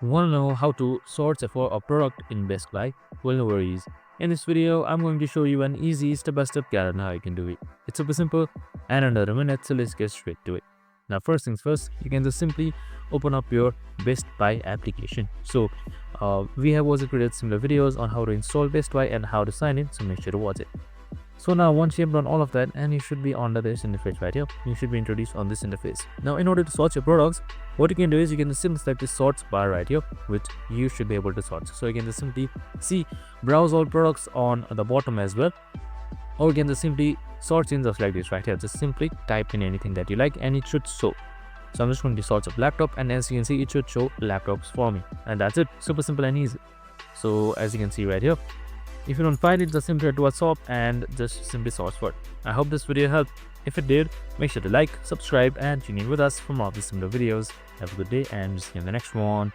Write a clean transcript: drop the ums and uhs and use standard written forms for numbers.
Want to know how to sort for a product in Best Buy? Well, no worries. In this video, I'm going to show you an easy step-by-step guide on how you can do it. It's super simple and under a minute, so let's get straight to it. Now, first things first, you can just simply open up your Best Buy application. We have also created similar videos on how to install Best Buy and how to sign in, so make sure to watch it. So now once you have done all of that, and you should be under this interface right here, you should be introduced on this interface. Now in order to sort your products, what you can do is you can simply select the sorts bar right here, which you should be able to sort. So you can just simply see browse all products on the bottom as well, or you can just simply sort in just like this right here. Just simply type in anything that you like and it should show. So I'm just going to search up laptop, and as you can see, it should show laptops for me, and that's it. Super simple and easy. So as you can see right here, if you don't find it, just simply head to our shop and just simply search for it. I hope this video helped. If it did, make sure to like, subscribe, and tune in with us for more of these similar videos. Have a good day and see you in the next one.